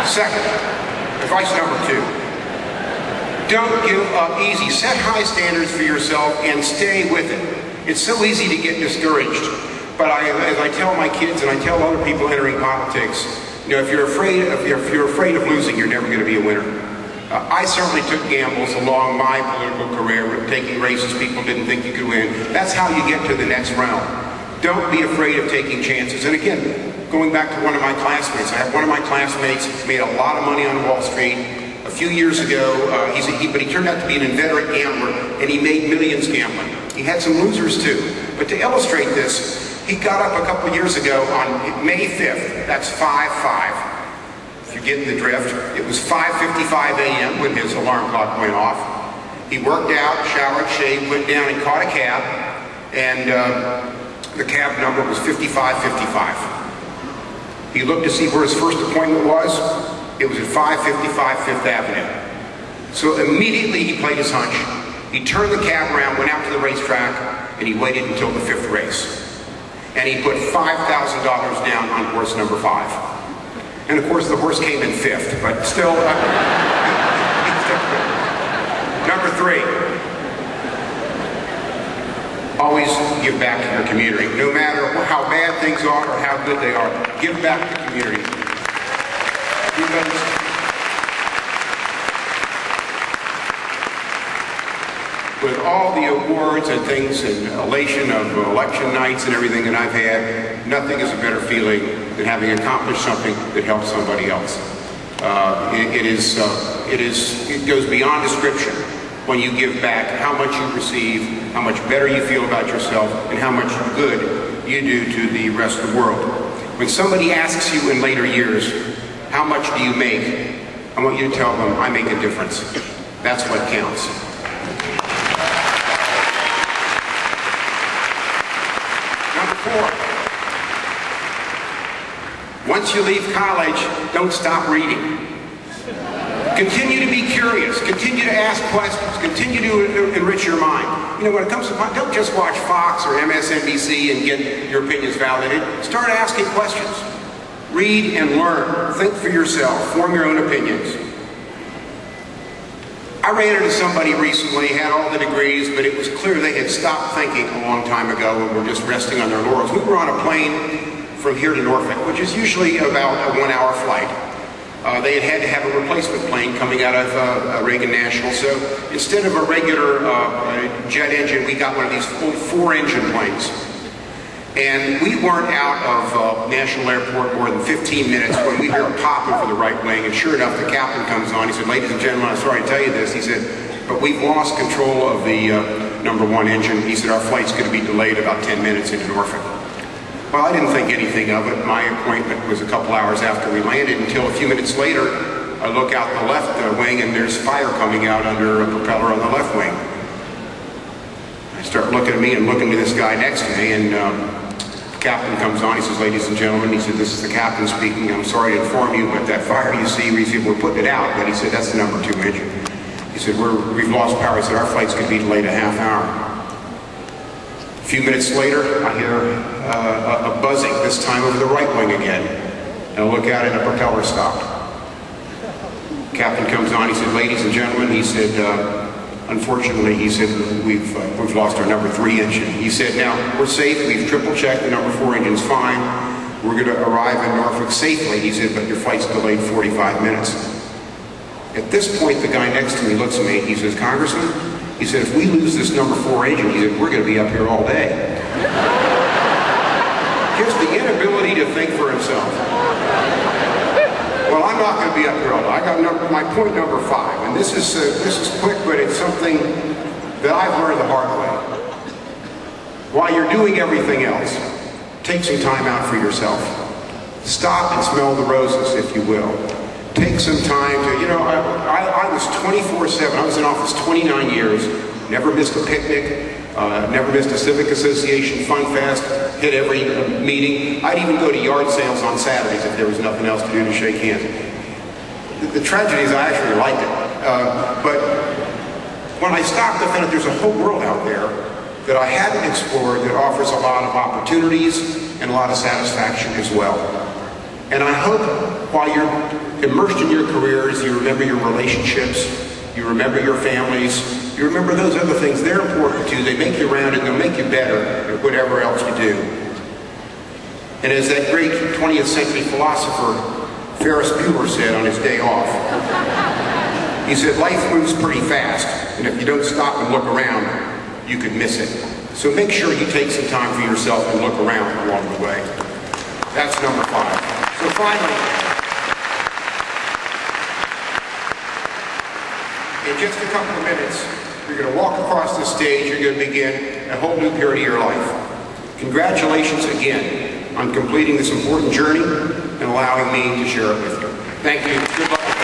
Second, advice number 2. Don't give up easy. Set high standards for yourself and stay with it. It's so easy to get discouraged. But as I tell my kids and I tell other people entering politics, you know, if you're afraid of losing, you're never going to be a winner. I certainly took gambles along my political career, taking races people didn't think you could win. That's how you get to the next round. Don't be afraid of taking chances. And again, going back to one of my classmates, I have one of my classmates made a lot of money on Wall Street. A few years ago, but he turned out to be an inveterate gambler, and he made millions gambling. He had some losers too. But to illustrate this, he got up a couple years ago on May 5th, that's 5/5. If you're getting the drift, it was 5:55 a.m. when his alarm clock went off. He worked out, showered, shaved, went down and caught a cab, and the cab number was 5555. He looked to see where his first appointment was. It was at 555 Fifth Avenue. So immediately he played his hunch. He turned the cab around, went out to the racetrack, and he waited until the 5th race. And he put $5,000 down on horse number 5. And of course the horse came in 5th, but still, Number 3, always give back to your community. No matter how bad things are or how good they are, give back to the community. With all the awards and things and elation of election nights and everything that I've had, nothing is a better feeling than having accomplished something that helps somebody else. It goes beyond description when you give back how much you receive, how much better you feel about yourself, and how much good you do to the rest of the world. When somebody asks you in later years, how much do you make? I want you to tell them, I make a difference. That's what counts. Number 4, once you leave college, don't stop reading. Continue to be curious, continue to ask questions, continue to enrich your mind. You know, when it comes to, don't just watch Fox or MSNBC and get your opinions validated. Start asking questions. Read and learn. Think for yourself. Form your own opinions. I ran into somebody recently, had all the degrees, but it was clear they had stopped thinking a long time ago and were just resting on their laurels. We were on a plane from here to Norfolk, which is usually about a 1-hour flight. They had to have a replacement plane coming out of Reagan National, so instead of a regular jet engine, we got one of these full 4-engine planes. And we weren't out of National Airport more than 15 minutes when we hear a pop over the right wing, and sure enough, the captain comes on. He said, "Ladies and gentlemen, I'm sorry to tell you this." He said, "But we've lost control of the number 1 engine." He said, "Our flight's going to be delayed about 10 minutes into Norfolk." Well, I didn't think anything of it. My appointment was a couple hours after we landed, until a few minutes later, I look out the left wing and there's fire coming out under a propeller on the left wing. I start looking at me and looking to this guy next to me, and the captain comes on. He says, "Ladies and gentlemen," he said, "this is the captain speaking. I'm sorry to inform you, but that fire you see, we're putting it out." But he said, "That's the number 2 engine." He said, "We've lost power." He said, "Our flight's going to be delayed a half hour." A few minutes later, I hear a buzzing, this time over the right wing again. And I look out and the propeller stopped. Captain comes on, he said, "Ladies and gentlemen," he said, "unfortunately," he said, we've lost our number 3 engine." He said, "Now, we're safe, we've triple-checked, the number 4 engine's fine. We're going to arrive in Norfolk safely." He said, "But your flight's delayed 45 minutes. At this point, the guy next to me looks at me, he says, "Congressman," he said, "if we lose this number 4 engine," he said, "we're going to be up here all day." Just the inability to think for himself. Well, I'm not going to be up here all day. I got my point number 5, and this is quick, but it's something that I've learned the hard way. While you're doing everything else, take some time out for yourself. Stop and smell the roses, if you will. Take some time to, you know, I was 24/7. I was in office 29 years, never missed a picnic, never missed a civic association fun fest, hit every meeting. I'd even go to yard sales on Saturdays if there was nothing else to do to shake hands. The tragedy is I actually liked it. But when I stopped, I found that there's a whole world out there that I hadn't explored that offers a lot of opportunities and a lot of satisfaction as well. And I hope while you're immersed in your careers, you remember your relationships, you remember your families, you remember those other things. They're important too. They make you rounded, they'll make you better at whatever else you do. And as that great 20th century philosopher Ferris Bueller said on his day off, he said, life moves pretty fast, and if you don't stop and look around, you could miss it. So make sure you take some time for yourself and look around along the way. That's number 5. So finally, in just a couple of minutes, you're going to walk across the stage, you're going to begin a whole new period of your life. Congratulations again on completing this important journey and allowing me to share it with you. Thank you. Good luck.